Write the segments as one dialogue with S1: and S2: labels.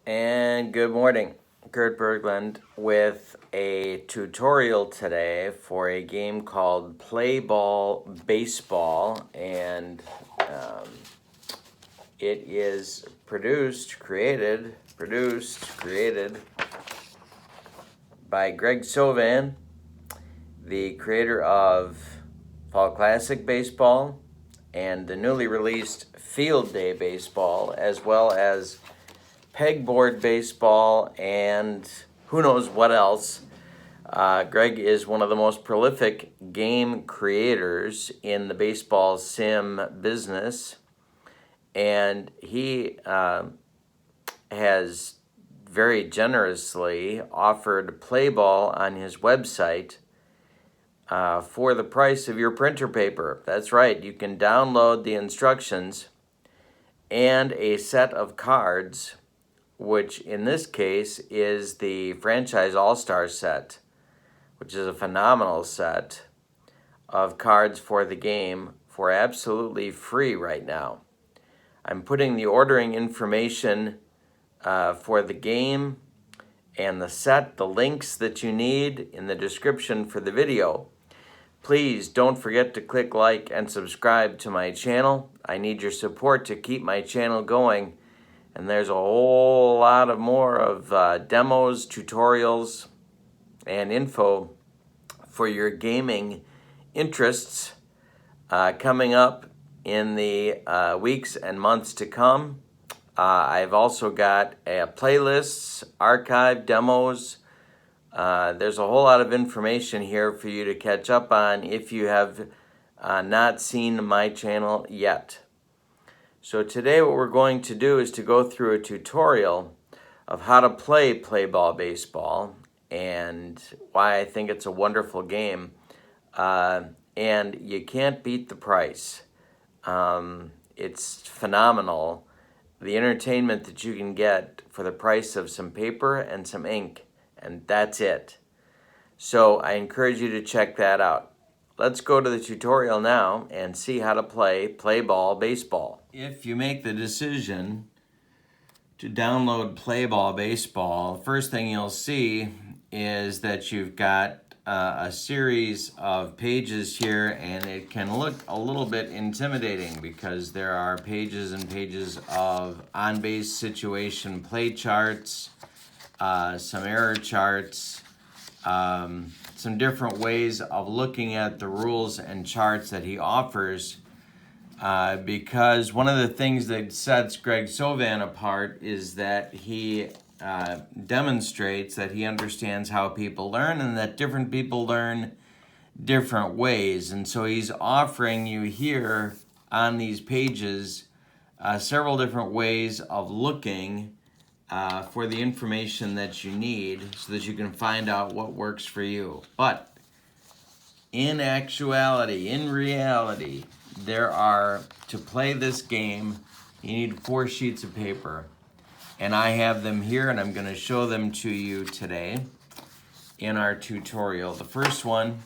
S1: And good morning, Kurt Berglund with a tutorial today for a game called Playball Baseball, and it is created by Greg Sovan, the creator of Fall Classic Baseball and the newly released Field Day Baseball, as well as pegboard baseball, and who knows what else. Greg is one of the most prolific game creators in the baseball sim business, and he has very generously offered Playball on his website for the price of your printer paper. That's right, you can download the instructions and a set of cards, which in this case is the Franchise All-Star set, which is a phenomenal set of cards for the game for absolutely free right now. I'm putting the ordering information for the game and the set, the links that you need in the description for the video. Please don't forget to click like and subscribe to my channel. I need your support to keep my channel going. And there's a whole lot of more of demos, tutorials, and info for your gaming interests coming up in the weeks and months to come. I've also got playlists, archive demos. There's a whole lot of information here for you to catch up on if you have not seen my channel yet. So today what we're going to do is to go through a tutorial of how to play Playball Baseball and why I think it's a wonderful game. And you can't beat the price. It's phenomenal, the entertainment that you can get for the price of some paper and some ink, and that's it. So I encourage you to check that out. Let's go to the tutorial now and see how to play Playball Baseball. If you make the decision to download Playball Baseball, the first thing you'll see is that you've got a series of pages here, and it can look a little bit intimidating because there are pages and pages of on-base situation play charts, some error charts, some different ways of looking at the rules and charts that he offers, because one of the things that sets Greg Sovan apart is that he demonstrates that he understands how people learn and that different people learn different ways. And so he's offering you here on these pages several different ways of looking for the information that you need so that you can find out what works for you. But in actuality, in reality, to play this game, you need 4 sheets of paper. And I have them here, and I'm going to show them to you today in our tutorial. The first one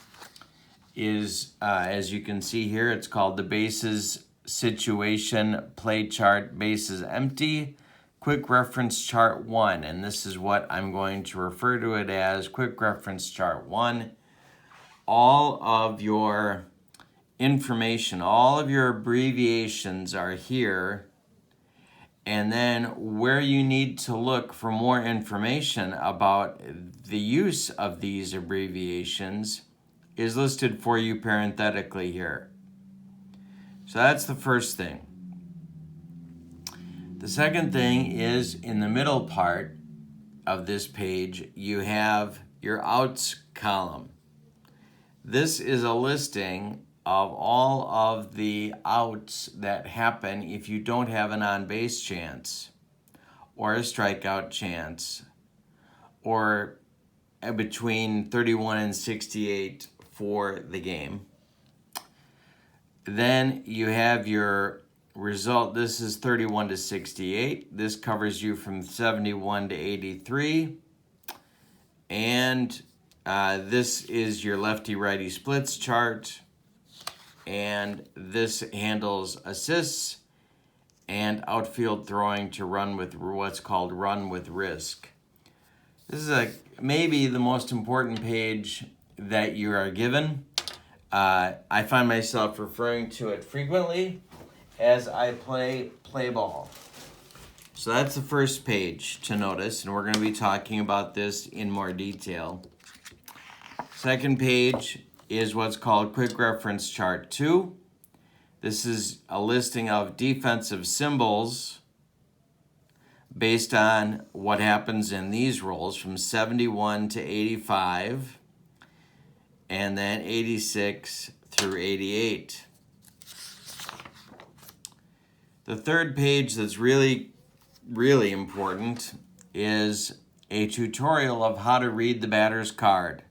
S1: is, as you can see here, it's called the Bases Situation Play Chart Bases Empty Quick Reference Chart 1. And this is what I'm going to refer to it as, Quick Reference Chart 1. All of your information, all of your abbreviations are here. And then where you need to look for more information about the use of these abbreviations is listed for you parenthetically here. So that's the first thing. The second thing is in the middle part of this page, you have your outs column. This is a listing of all of the outs that happen if you don't have an on-base chance or a strikeout chance, or between 31 and 68 for the game. Then you have your result. This is 31 to 68. This covers you from 71 to 83. And this is your lefty-righty splits chart. And this handles assists and outfield throwing to run with what's called run with risk. This is maybe the most important page that you are given. I find myself referring to it frequently as I play ball. So that's the first page to notice, and we're going to be talking about this in more detail. Second page is what's called Quick Reference Chart 2. This is a listing of defensive symbols based on what happens in these rolls from 71 to 85, and then 86 through 88. The third page that's really important is a tutorial of how to read the batter's card.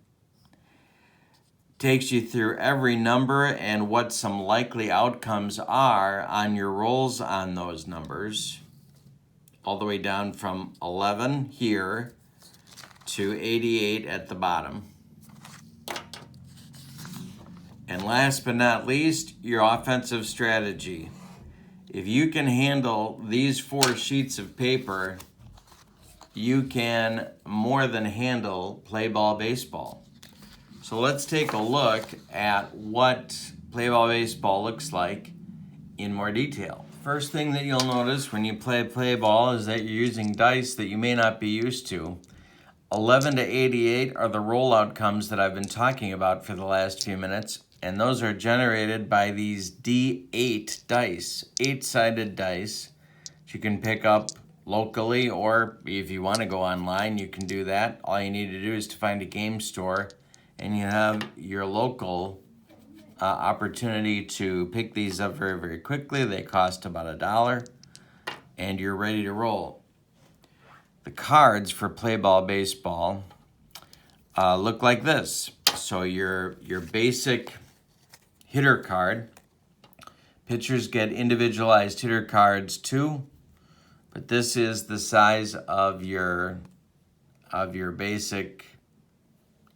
S1: Takes you through every number and what some likely outcomes are on your rolls on those numbers, all the way down from 11 here to 88 at the bottom. And last but not least, your offensive strategy. If you can handle these 4 sheets of paper, you can more than handle Playball Baseball. So let's take a look at what Playball Baseball looks like in more detail. First thing that you'll notice when you play ball is that you're using dice that you may not be used to. 11 to 88 are the roll outcomes that I've been talking about for the last few minutes, and those are generated by these D8 dice, 8-sided dice that you can pick up locally, or if you want to go online, you can do that. All you need to do is to find a game store, and you have your local opportunity to pick these up very, very quickly. They cost about $1, and you're ready to roll. The cards for Playball Baseball look like this. So your basic hitter card. Pitchers get individualized hitter cards too, but this is the size of your basic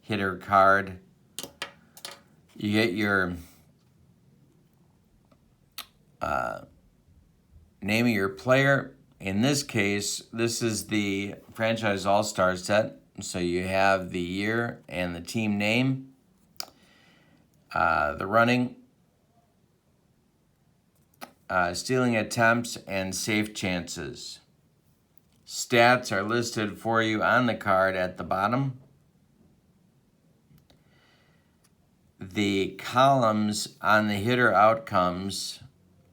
S1: hitter card. You get your name of your player. In this case, this is the Franchise All-Star set. So you have the year and the team name, the running, stealing attempts, and safe chances. Stats are listed for you on the card at the bottom. The columns on the hitter outcomes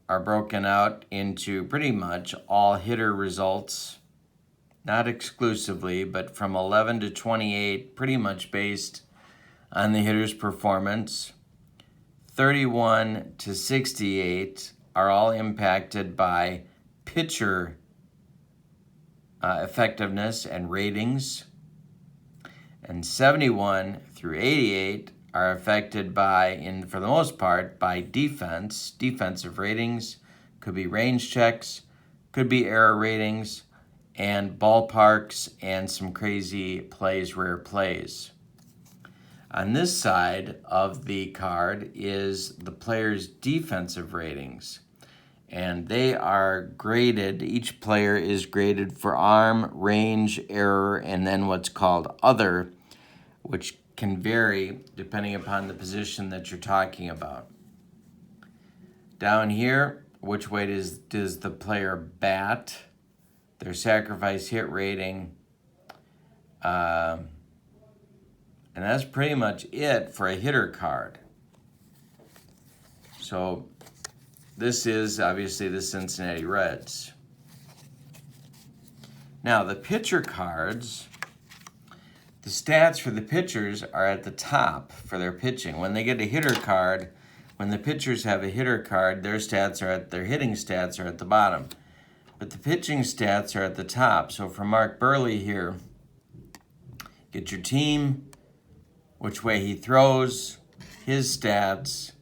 S1: are broken out into pretty much all hitter results, not exclusively, but from 11 to 28, pretty much based on the hitter's performance. 31 to 68 are all impacted by pitcher effectiveness and ratings. And 71 through 88 are affected by, for the most part, by defensive ratings. Could be range checks, could be error ratings, and ballparks, and some crazy plays, rare plays. On this side of the card is the player's defensive ratings, and they are graded. Each player is graded for arm, range, error, and then what's called other, which can vary depending upon the position that you're talking about. Down here, which way does the player bat, their sacrifice hit rating, and that's pretty much it for a hitter card. So this is obviously the Cincinnati Reds. Now the pitcher cards, the stats for the pitchers are at the top for their pitching. When they get a hitter card, when the pitchers have a hitter card, their hitting stats are at the bottom. But the pitching stats are at the top. So for Mark Burley here, get your team, which way he throws, his stats,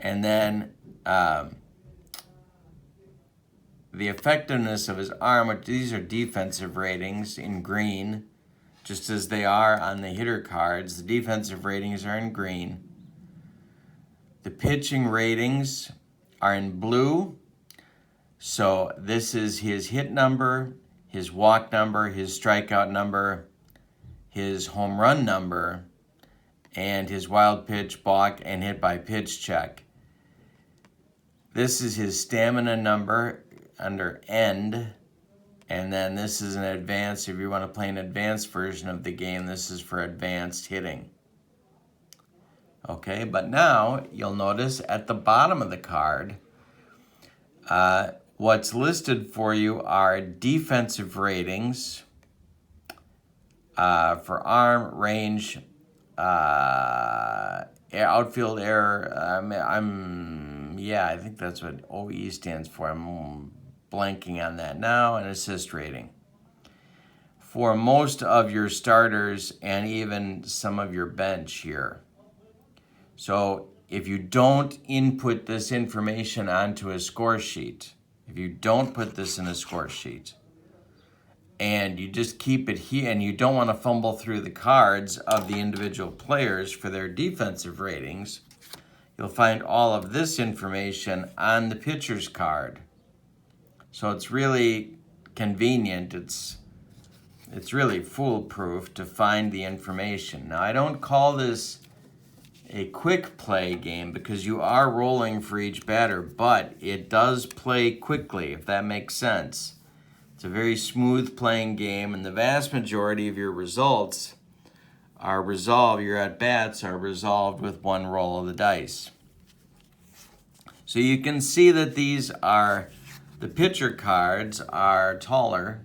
S1: and then the effectiveness of his arm, which these are defensive ratings in green, just as they are on the hitter cards. The defensive ratings are in green. The pitching ratings are in blue. So this is his hit number, his walk number, his strikeout number, his home run number, and his wild pitch, balk, and hit by pitch check. This is his stamina number under end, and then this is an advanced. If you want to play an advanced version of the game, this is for advanced hitting. Okay, but now you'll notice at the bottom of the card, what's listed for you are defensive ratings for arm, range, outfield error. I think that's what OE stands for. I'm blanking on that now. And assist rating for most of your starters and even some of your bench here. So if you don't input this information onto a score sheet, if you don't put this in a score sheet, and you just keep it here, and you don't want to fumble through the cards of the individual players for their defensive ratings, you'll find all of this information on the pitcher's card. So it's really convenient. It's really foolproof to find the information. Now, I don't call this a quick play game because you are rolling for each batter, but it does play quickly, if that makes sense. It's a very smooth playing game, and the vast majority of your results are resolved, your at-bats are resolved with one roll of the dice. So you can see that the pitcher cards are taller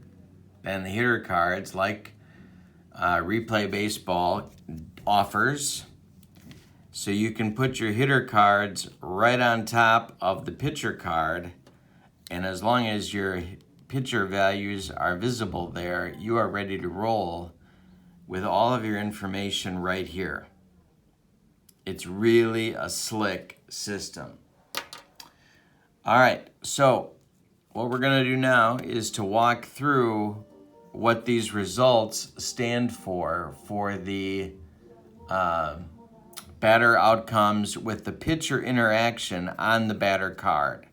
S1: than the hitter cards, like Replay Baseball offers. So you can put your hitter cards right on top of the pitcher card, and as long as your pitcher values are visible there, you are ready to roll with all of your information right here. It's really a slick system. All right, so what we're going to do now is to walk through what these results stand for the batter outcomes with the pitcher interaction on the batter card.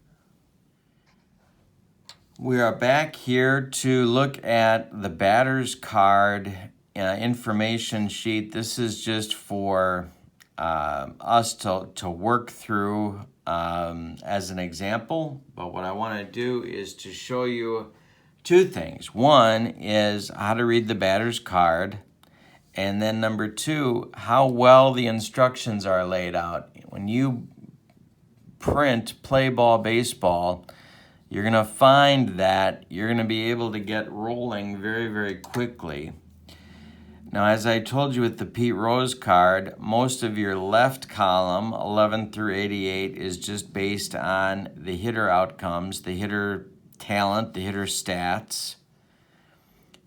S1: We are back here to look at the batter's card information sheet. This is just for us to work through as an example. But what I want to do is to show you two things. One is how to read the batter's card. And then number two, how well the instructions are laid out. When you print Playball Baseball, you're going to find that you're going to be able to get rolling very, very quickly. Now, as I told you with the Pete Rose card, most of your left column, 11 through 88, is just based on the hitter outcomes, the hitter talent, the hitter stats.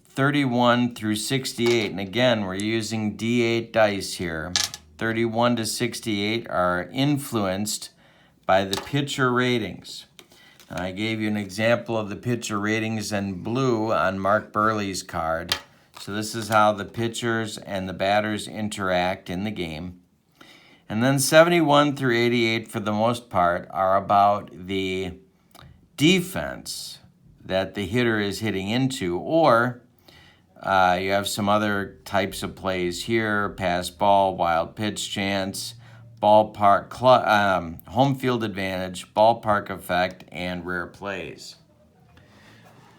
S1: 31 through 68, and again, we're using D8 dice here. 31 to 68 are influenced by the pitcher ratings. I gave you an example of the pitcher ratings in blue on Mark Burley's card. So this is how the pitchers and the batters interact in the game. And then 71 through 88, for the most part, are about the defense that the hitter is hitting into, or you have some other types of plays here: pass ball, wild pitch chance, ballpark, home field advantage, ballpark effect, and rare plays.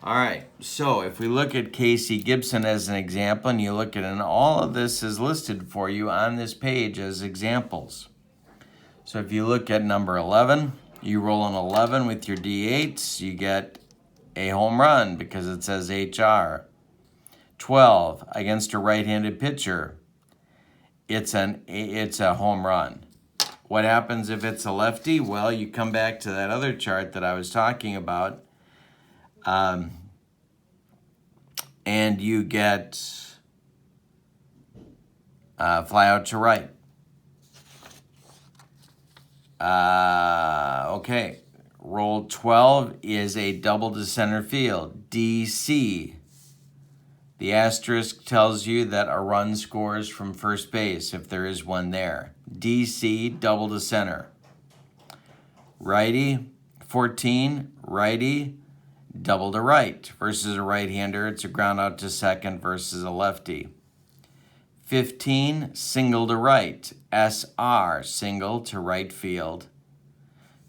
S1: All right, so if we look at Casey Gibson as an example, and you look at it, and all of this is listed for you on this page as examples. So if you look at number 11, you roll an 11 with your D8s, you get a home run because it says HR. 12, against a right-handed pitcher, it's a home run. What happens if it's a lefty? Well, you come back to that other chart that I was talking about, and you get fly out to right. Okay, roll 12 is a double to center field, DC. The asterisk tells you that a run scores from first base if there is one there. DC, double to center. Righty, 14, righty, double to right. Versus a right-hander, it's a ground out to second versus a lefty. 15, single to right. SR, single to right field.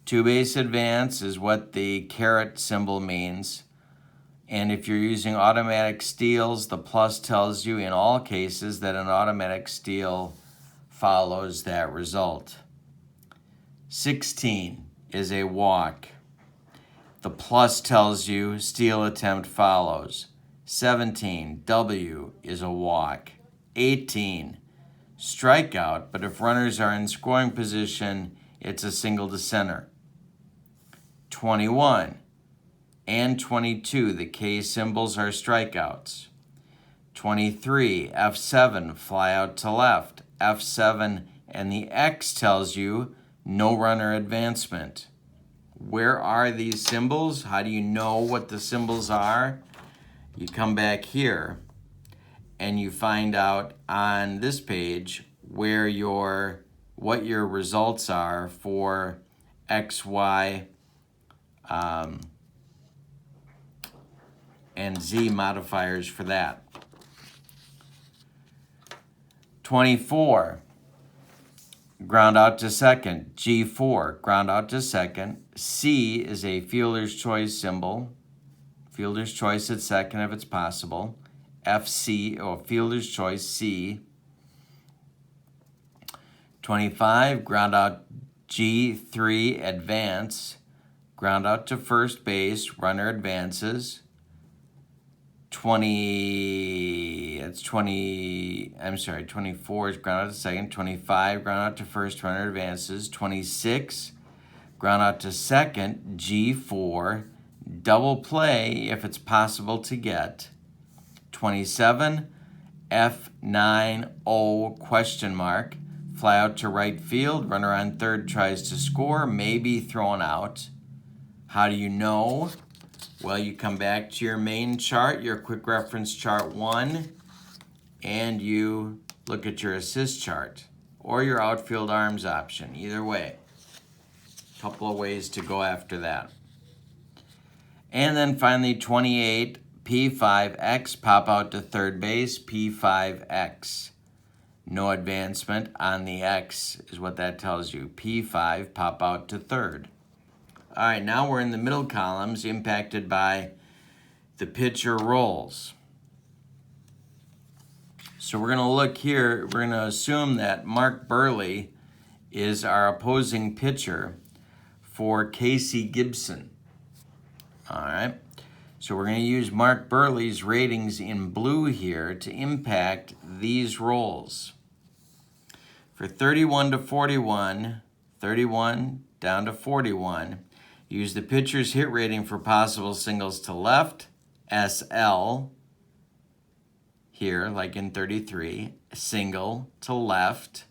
S1: Two-base advance is what the caret symbol means. And if you're using automatic steals, the plus tells you in all cases that an automatic steal follows that result. 16 is a walk. The plus tells you steal attempt follows. 17, W is a walk. 18, strikeout, but if runners are in scoring position, it's a single to center. 21 and 22, the K symbols are strikeouts. 23, F7, fly out to left. F7 and the X tells you no runner advancement. Where are these symbols? How do you know what the symbols are? You come back here and you find out on this page where what your results are for X, Y, and Z modifiers for that. 24, ground out to second. G4, ground out to second. C is a fielder's choice symbol. Fielder's choice at second if it's possible. FC, or fielder's choice, C. 25, ground out G3, advance. Ground out to first base, runner advances. 24 is ground out to second. 25, ground out to first, runner advances. 26, ground out to second, G4, double play if it's possible to get. 27, F9, O, question mark, fly out to right field, runner on third tries to score, may be thrown out. How do you know? Well, you come back to your main chart, your quick reference chart 1, and you look at your assist chart or your outfield arms option, either way. A couple of ways to go after that. And then finally 28, P5X, pop out to third base, P5X. No advancement on the X is what that tells you. P5, pop out to third. All right, now we're in the middle columns impacted by the pitcher roles. So we're going to look here, we're going to assume that Mark Burley is our opposing pitcher for Casey Gibson. All right, so we're going to use Mark Burley's ratings in blue here to impact these roles. For 31 to 41, 31 down to 41, use the pitcher's hit rating for possible singles to left, SL, here, like in 33, single to left,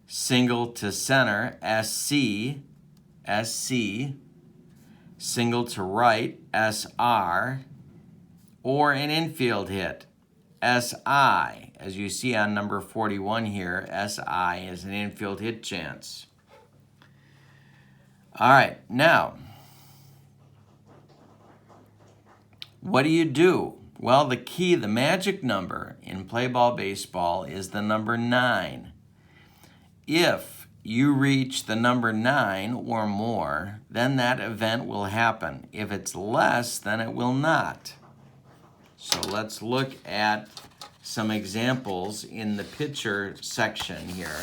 S1: single to center, SC, single to right, SR, or an infield hit, SI. As you see on number 41 here, SI is an infield hit chance. All right, now, what do? Well, the key, the magic number in Playball Baseball is the number 9. If you reach the number 9 or more, then that event will happen. If it's less, then it will not. So let's look at some examples in the pitcher section here.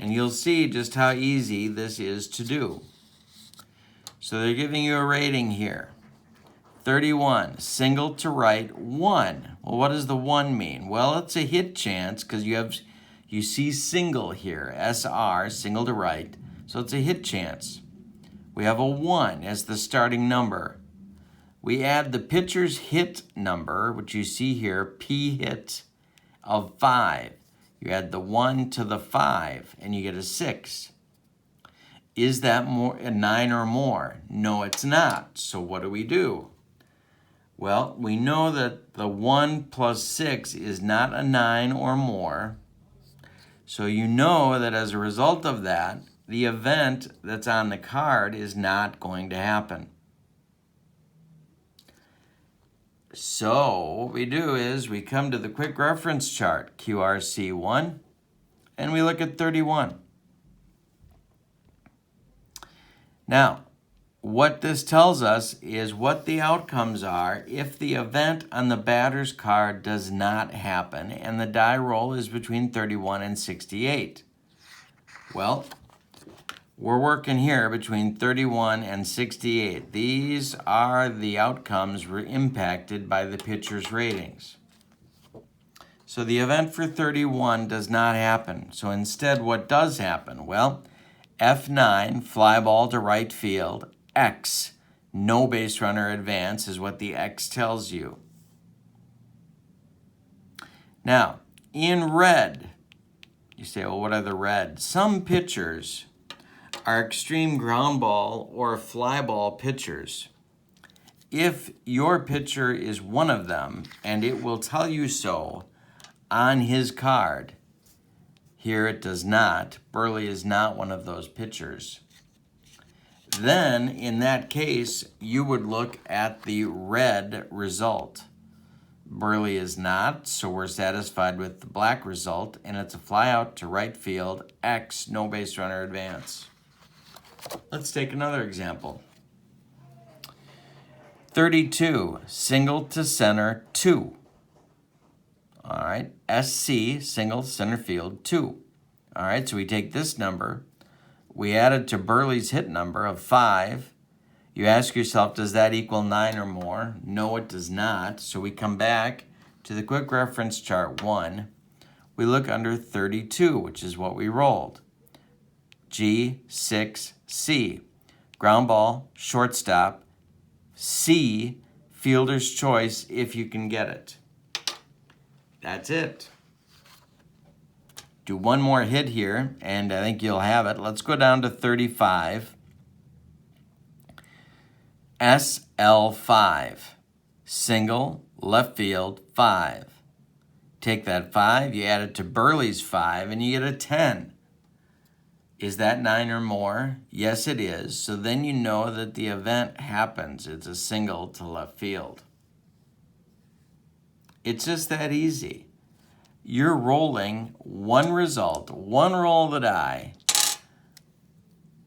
S1: And you'll see just how easy this is to do. So they're giving you a rating here. 31, single to right, 1. Well, what does the 1 mean? Well, it's a hit chance because you see single here, SR, single to right. So it's a hit chance. We have a 1 as the starting number. We add the pitcher's hit number, which you see here, P hit of 5. You add the 1 to the 5, and you get a 6. Is that a 9 or more? No, it's not. So what do? Well, we know that the 1 plus 6 is not a 9 or more. So you know that as a result of that, the event that's on the card is not going to happen. So what we do is we come to the quick reference chart, QRC1, and we look at 31. Now, what this tells us is what the outcomes are if the event on the batter's card does not happen and the die roll is between 31 and 68. Well, we're working here between 31 and 68. These are the outcomes impacted by the pitcher's ratings. So the event for 31 does not happen. So instead, what does happen? Well, F9, fly ball to right field, X, no base runner advance is what the X tells you. Now, in red, you say, well, what are the red? Some pitchers are extreme ground ball or fly ball pitchers. If your pitcher is one of them, and it will tell you so on his card, here it does not. Burley is not one of those pitchers. Then, in that case, you would look at the red result. Burley is not, so we're satisfied with the black result, and it's a fly out to right field, X, no base runner advance. Let's take another example. 32, single to center, 2. All right, SC, single center field, 2. All right, so we take this number, we add it to Burley's hit number of 5. You ask yourself, does that equal 9 or more? No, it does not. So we come back to the quick reference chart 1. We look under 32, which is what we rolled. G, 6, C. Ground ball, shortstop. C, fielder's choice if you can get it. That's it. Do one more hit here, and I think you'll have it. Let's go down to 35. SL5, single, left field, 5. Take that 5, you add it to Burley's 5, and you get a 10. Is that 9 or more? Yes, it is. So then you know that the event happens. It's a single to left field. It's just that easy. You're rolling one result, one roll of the die.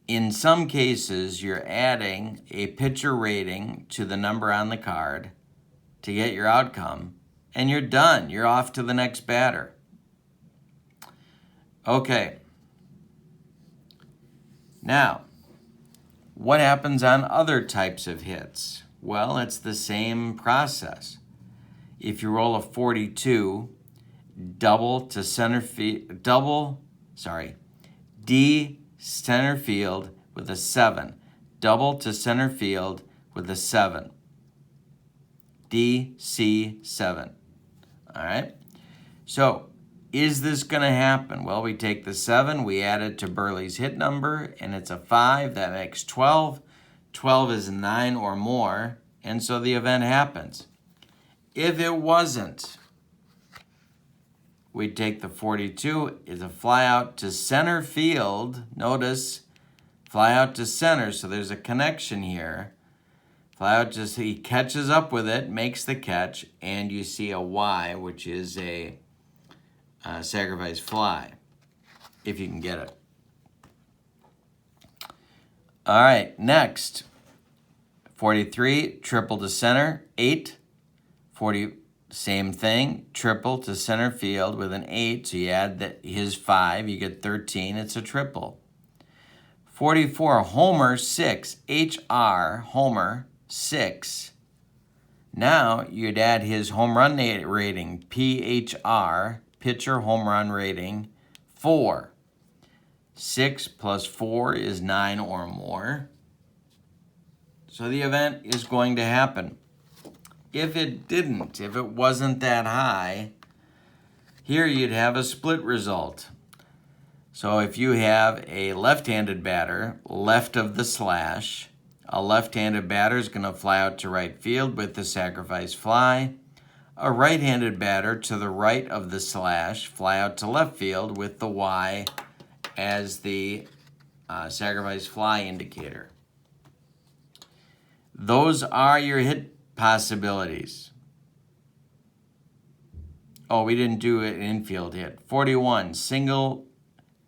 S1: In some cases, you're adding a pitcher rating to the number on the card to get your outcome, and you're done. You're off to the next batter. Okay. Now, what happens on other types of hits? Well, it's the same process. If you roll a 42, D center field with a 7. Double to center field with a 7. D, C, 7. All right? So, is this going to happen? Well, we take the 7, we add it to Burley's hit number, and it's a 5. That makes 12. 12 is 9 or more, and so the event happens. If it wasn't, we'd take the 42, it's a fly out to center field. Notice, fly out to center, so there's a connection here. Fly out, just he catches up with it, makes the catch, and you see a Y, which is a sacrifice fly, if you can get it. All right, next, 43, triple to center, 8. 40, same thing, triple to center field with an 8, so you add his 5, you get 13, it's a triple. 44, homer, 6, HR, homer, 6. Now you'd add his home run rating, PHR, pitcher home run rating, 4. 6 plus 4 is 9 or more. So the event is going to happen. If it didn't, if it wasn't that high, here you'd have a split result. So if you have a left-handed batter, left of the slash, a left-handed batter is going to fly out to right field with the sacrifice fly. A right-handed batter to the right of the slash, fly out to left field with the Y as the sacrifice fly indicator. Those are your hit possibilities. Oh, we didn't do an infield hit. 41, single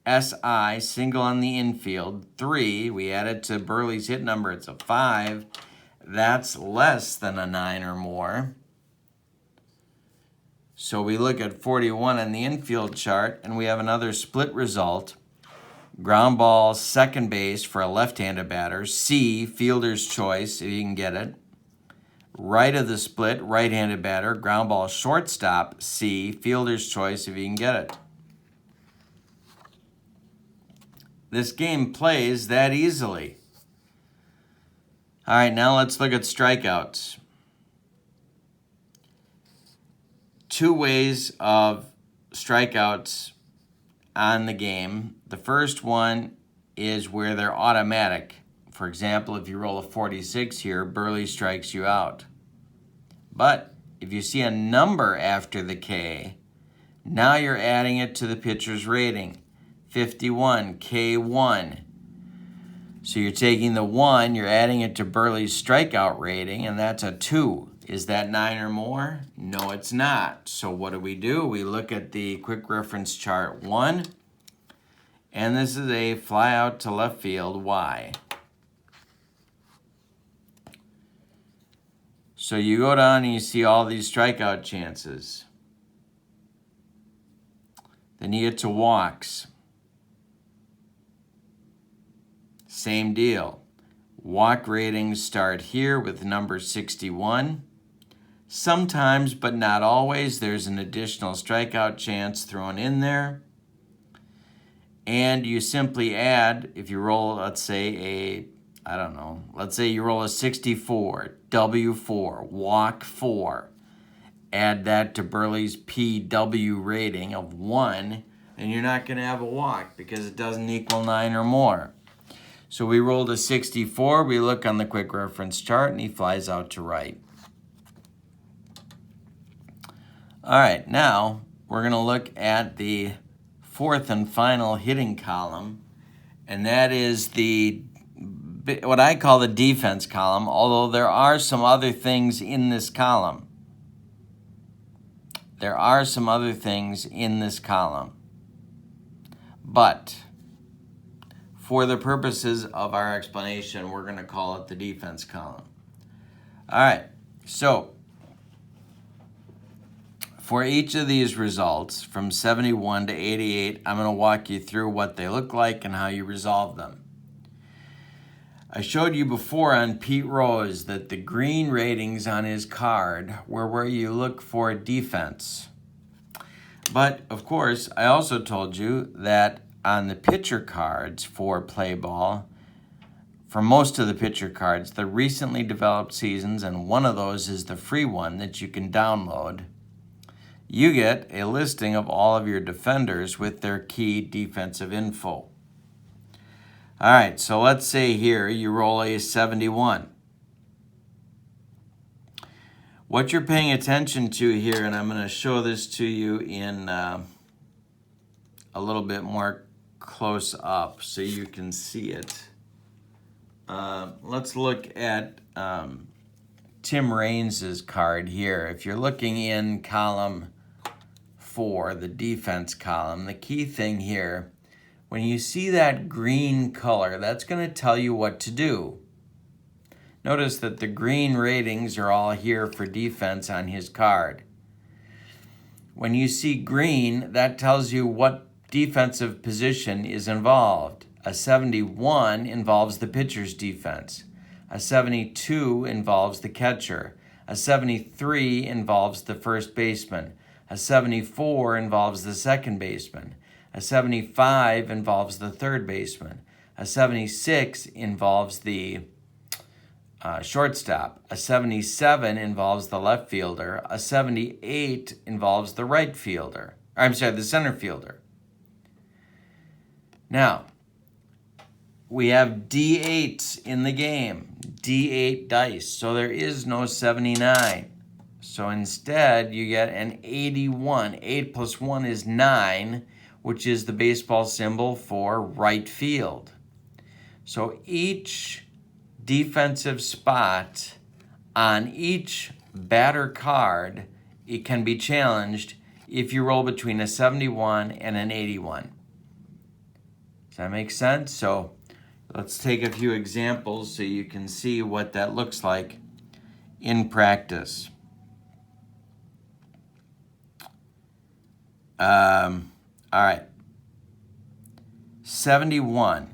S1: SI, single on the infield. 3, we added to Burley's hit number. It's a 5. That's less than a 9 or more. So we look at 41 on the infield chart, and we have another split result. Ground ball, second base for a left-handed batter. C, fielder's choice, if you can get it. Right of the split, right-handed batter. Ground ball, shortstop. C, fielder's choice, if you can get it. This game plays that easily. All right, now let's look at strikeouts. 2 ways of strikeouts on the game. The first one is where they're automatic. For example, if you roll a 46 here, Burley strikes you out. But if you see a number after the K, now you're adding it to the pitcher's rating. 51, K1. So you're taking the 1, you're adding it to Burley's strikeout rating, and that's a 2. Is that 9 or more? No, it's not. So what do? We look at the quick reference chart 1, and this is a fly out to left field, Y. So you go down and you see all these strikeout chances. Then you get to walks. Same deal. Walk ratings start here with number 61. Sometimes, but not always, there's an additional strikeout chance thrown in there. And you simply add, if you roll, let's say let's say you roll a 64, W4, walk 4. Add that to Burley's PW rating of 1, and you're not going to have a walk because it doesn't equal 9 or more. So we rolled a 64, we look on the quick reference chart, and he flies out to right. All right, now we're going to look at the fourth and final hitting column, and that is what I call the defense column, although there are some other things in this column. But for the purposes of our explanation, we're going to call it the defense column. All right, so for each of these results, from 71 to 88, I'm going to walk you through what they look like and how you resolve them. I showed you before on Pete Rose that the green ratings on his card were where you look for defense. But, of course, I also told you that on the pitcher cards for Playball, for most of the pitcher cards, the recently developed seasons, and one of those is the free one that you can download, you get a listing of all of your defenders with their key defensive info. All right, so let's say here you roll a 71. What you're paying attention to here, and I'm going to show this to you in a little bit more close up so you can see it. Let's look at Tim Raines's card here. If you're looking in column 4, the defense column, the key thing here, when you see that green color, that's going to tell you what to do. Notice that the green ratings are all here for defense on his card. When you see green, that tells you what defensive position is involved. A 71 involves the pitcher's defense. A 72 involves the catcher. A 73 involves the first baseman. A 74 involves the second baseman. A 75 involves the third baseman. A 76 involves the shortstop. A 77 involves the left fielder. A 78 involves the the center fielder. Now, we have D8 in the game, D8 dice, so there is no 79. So instead, you get an 81. 8 plus 1 is 9, which is the baseball symbol for right field. So each defensive spot on each batter card, it can be challenged if you roll between a 71 and an 81. Does that make sense? So let's take a few examples so you can see what that looks like in practice. All right. 71.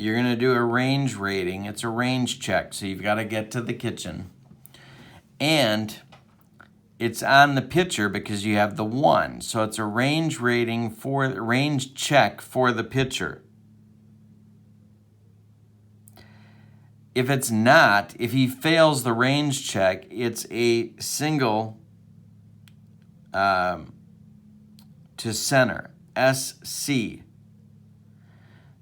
S1: You're going to do a range rating. It's a range check, so you've got to get to the kitchen. And it's on the pitcher because you have the 1. So it's a range rating for the range check for the pitcher. If it's not, if he fails the range check, it's a single to center, SC.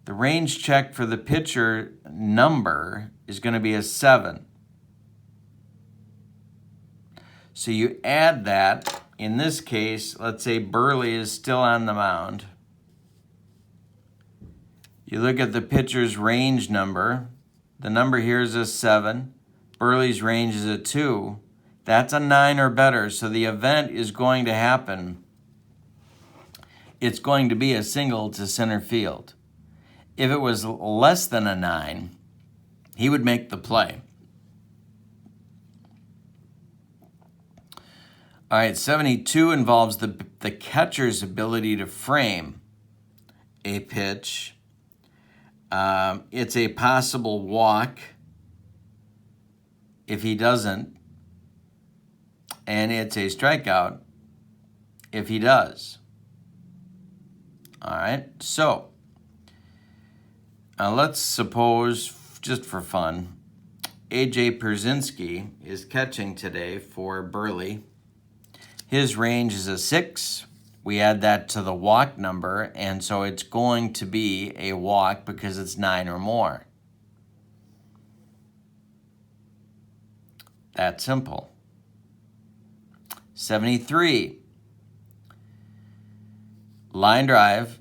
S1: The range check for the pitcher number is going to be a 7. So you add that. In this case, let's say Burley is still on the mound. You look at the pitcher's range number. The number here is a 7. Burley's range is a 2. That's a 9 or better, so the event is going to happen. It's going to be a single to center field. If it was less than a 9, he would make the play. All right, 72 involves the catcher's ability to frame a pitch. It's a possible walk if he doesn't, and it's a strikeout if he does. All right, so let's suppose, just for fun, A.J. Pierzynski is catching today for Burley. His range is a 6. We add that to the walk number, and so it's going to be a walk because it's 9 or more. That simple. 73. Line drive,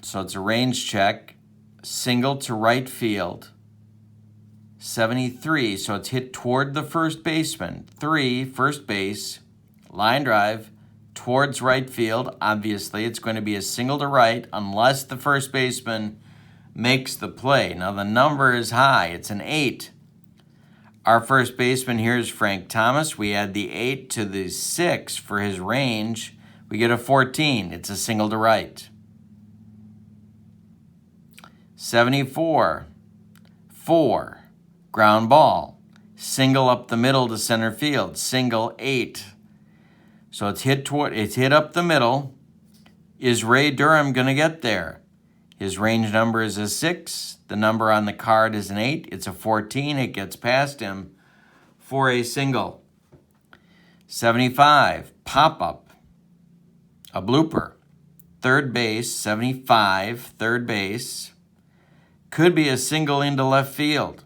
S1: so it's a range check, single to right field. 73, so it's hit toward the first baseman. 3, first base, line drive, towards right field. Obviously, it's going to be a single to right unless the first baseman makes the play. Now, the number is high. It's an 8. Our first baseman here is Frank Thomas. We add the 8 to the 6 for his range. We get a 14. It's a single to right. 74. 4. Ground ball. Single up the middle to center field. Single 8. So it's hit up the middle. Is Ray Durham going to get there? His range number is a 6. The number on the card is an 8. It's a 14. It gets past him for a single. 75. Pop-up. A blooper. Third base, 75, third base. Could be a single into left field.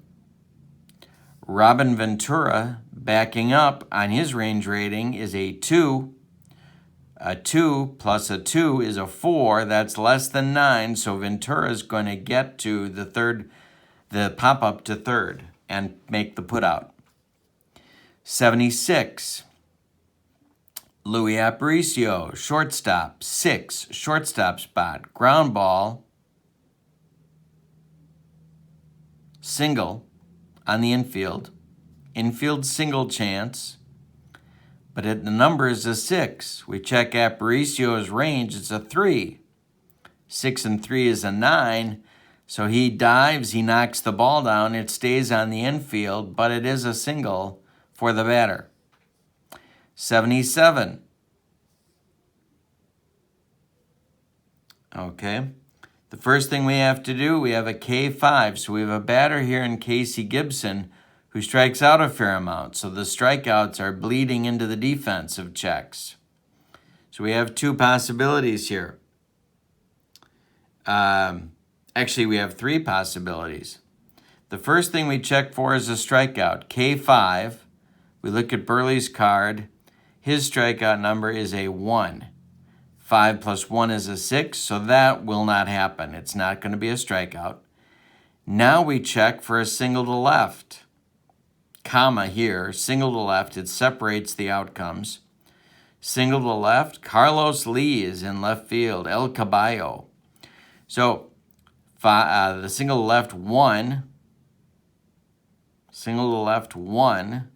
S1: Robin Ventura backing up on his range rating is a 2. A 2 plus a 2 is a 4. That's less than 9. So Ventura is going to get to the pop-up to third and make the putout. 76. Louis Aparicio, shortstop, 6, shortstop spot, ground ball, single on the infield single chance, but the number is a 6. We check Aparicio's range, it's a 3. 6 and 3 is a 9, so he dives, he knocks the ball down, it stays on the infield, but it is a single for the batter. 77. Okay. The first thing we have to do, we have a K5. So we have a batter here in Casey Gibson who strikes out a fair amount. So the strikeouts are bleeding into the defensive checks. So we have 2 possibilities here. Actually, we have 3 possibilities. The first thing we check for is a strikeout. K5. We look at Burley's card. His strikeout number is a 1. 5 plus 1 is a 6, so that will not happen. It's not going to be a strikeout. Now we check for a single to left. Comma here, single to left, it separates the outcomes. Single to left, Carlos Lee is in left field, El Caballo. So the single to left, 1. Single to left, 1.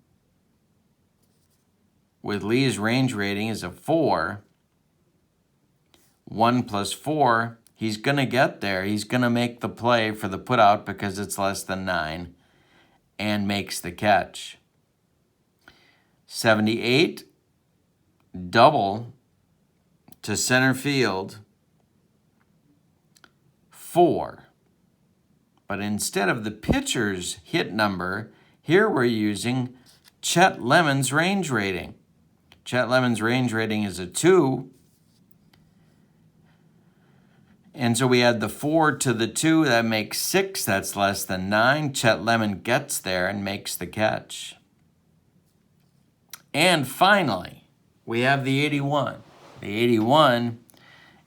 S1: With Lee's range rating is a 4. 1 plus 4, he's going to get there. He's going to make the play for the putout because it's less than 9 and makes the catch. 78, double to center field, 4. But instead of the pitcher's hit number, here we're using Chet Lemon's range rating. Chet Lemon's range rating is a 2. And so we add the 4 to the 2, that makes 6, that's less than 9. Chet Lemon gets there and makes the catch. And finally, we have the 81. The 81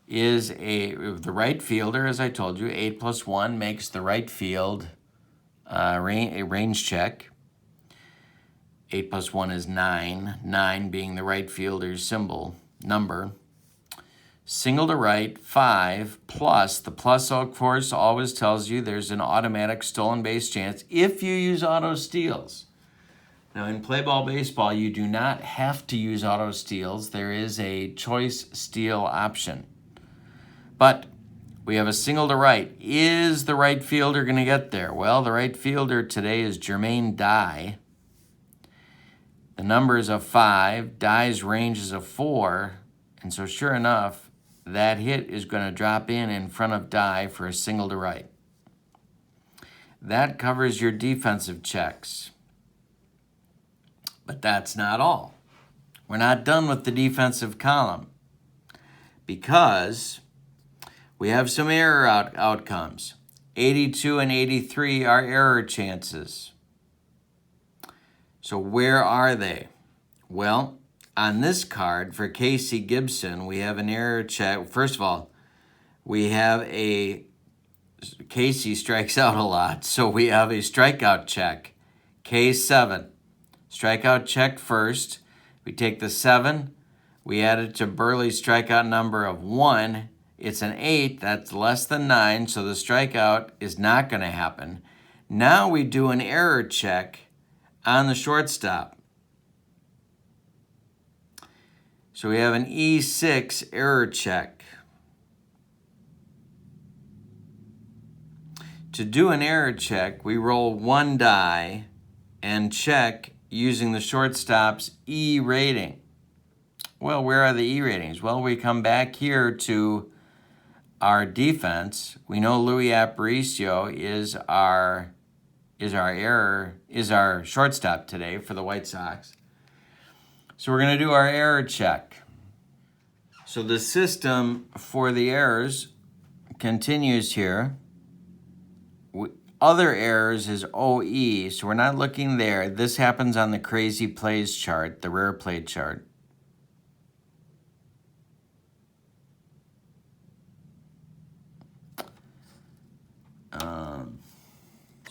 S1: is the right fielder, as I told you. 8 plus 1 makes the right field a range check. 8 plus 1 is 9. 9 being the right fielder's number. Single to right, 5, plus. The plus, of course, always tells you there's an automatic stolen base chance if you use auto steals. Now, in Playball Baseball, you do not have to use auto steals. There is a choice steal option. But we have a single to right. Is the right fielder going to get there? Well, the right fielder today is Jermaine Dye. The number is a 5. Dye's range is a 4. And so sure enough, that hit is going to drop in front of Dye for a single to right. That covers your defensive checks. But that's not all. We're not done with the defensive column because we have some error outcomes. 82 and 83 are error chances. So where are they? Well, on this card for Casey Gibson, we have an error check. First of all, we have Casey strikes out a lot, so we have a strikeout check. K7. Strikeout check first. We take the 7. We add it to Burley's strikeout number of 1. It's an 8. That's less than 9, so the strikeout is not going to happen. Now we do an error check on the shortstop. So we have an E6 error check. To do an error check, we roll 1 die and check using the shortstop's E rating. Well, where are the E ratings? Well, we come back here to our defense. We know Luis Aparicio is our shortstop today for the White Sox. So we're going to do our error check. So the system for the errors continues here. Other errors is OE, so we're not looking there. This happens on the crazy plays chart, the rare play chart.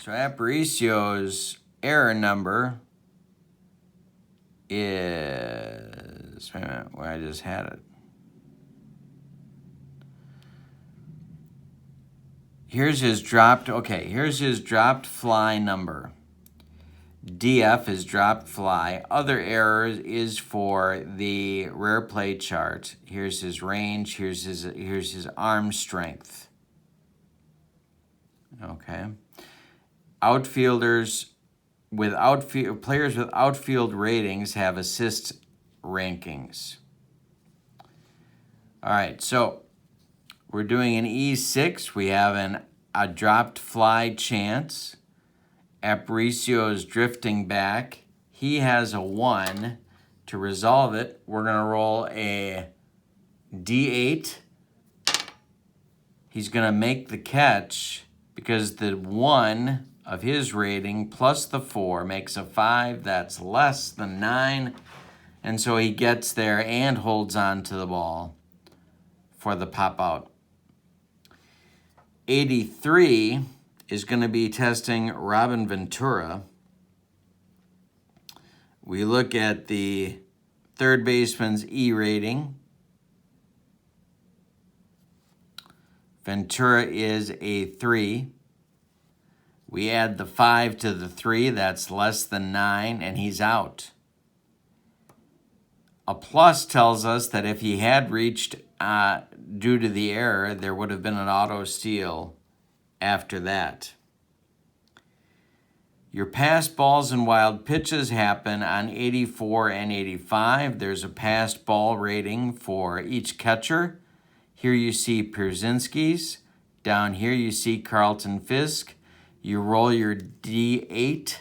S1: So Aparicio's error number is, wait a minute, where I just had it. Here's his dropped fly number. DF is dropped fly. Other errors is for the rare play chart. Here's his range, here's his arm strength. Okay. Players with outfield ratings have assist rankings. All right, so we're doing an E6. We have a dropped fly chance. Aparicio is drifting back. He has a 1. To resolve it, we're going to roll a D8. He's going to make the catch because the 1 of his rating plus the 4 makes a 5. That's less than 9. And so he gets there and holds on to the ball for the pop out. 83 is going to be testing Robin Ventura. We look at the third baseman's E rating. Ventura is a 3. We add the 5 to the 3, that's less than 9, and he's out. A plus tells us that if he had reached due to the error, there would have been an auto steal after that. Your passed balls and wild pitches happen on 84 and 85. There's a passed ball rating for each catcher. Here you see Pierzynski's. Down here you see Carlton Fisk. You roll your D8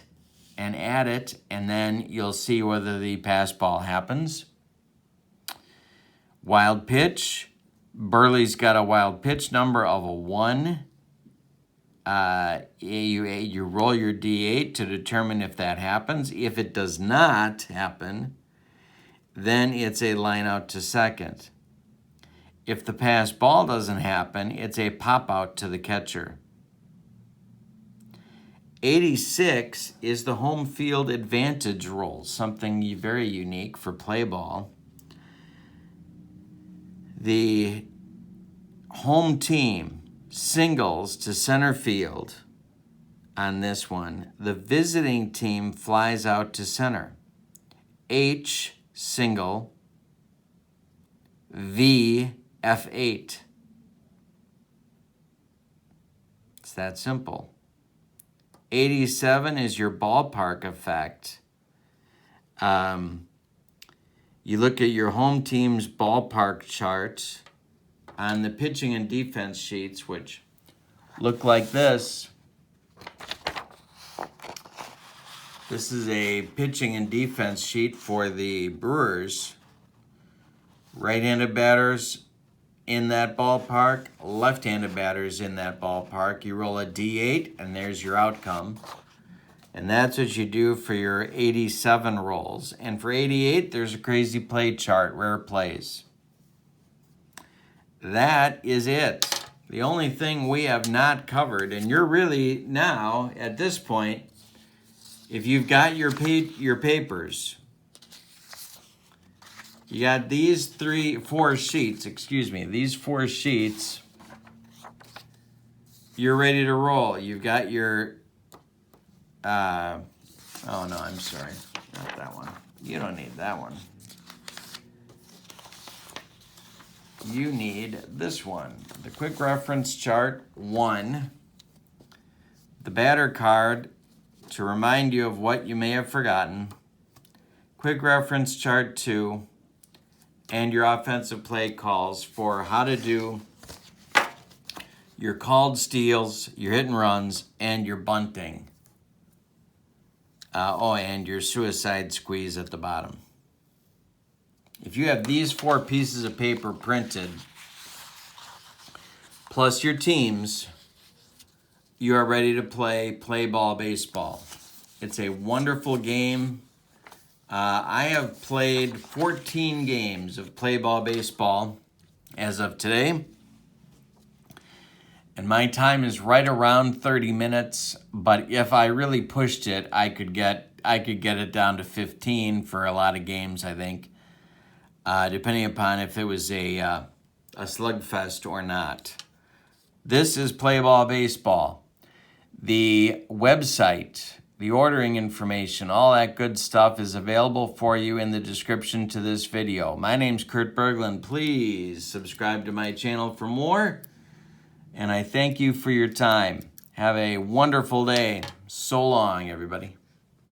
S1: and add it, and then you'll see whether the pass ball happens. Wild pitch. Burley's got a wild pitch number of a 1. You roll your D8 to determine if that happens. If it does not happen, then it's a line out to second. If the pass ball doesn't happen, it's a pop out to the catcher. 86 is the home field advantage roll, something very unique for play ball. The home team singles to center field on this one. The visiting team flies out to center. H, single. V, F8. It's that simple. 87 is your ballpark effect. You look at your home team's ballpark chart on the pitching and defense sheets, which look like this. This is a pitching and defense sheet for the Brewers. Right-handed batters in that ballpark, left-handed batters in that ballpark. You roll a D8, and there's your outcome. And that's what you do for your 87 rolls. And for 88, there's a crazy play chart, rare plays. That is it. The only thing we have not covered, and you're really now, at this point, if you've got your papers, you got these 4 sheets, you're ready to roll. You've got your, oh no, I'm sorry, not that one. You don't need that one. You need this one, the quick reference chart 1, the batter card to remind you of what you may have forgotten, quick reference chart 2, and your offensive play calls for how to do your called steals, your hit and runs, and your bunting. And your suicide squeeze at the bottom. If you have these 4 pieces of paper printed, plus your teams, you are ready to play Playball Baseball. It's a wonderful game. I have played 14 games of Playball Baseball as of today. And my time is right around 30 minutes, but if I really pushed it, I could get it down to 15 for a lot of games, I think. Depending upon if it was a slugfest or not. This is Playball Baseball. The website, the ordering information, all that good stuff is available for you in the description to this video. My name's Kurt Berglund. Please subscribe to my channel for more. And I thank you for your time. Have a wonderful day. So long, everybody.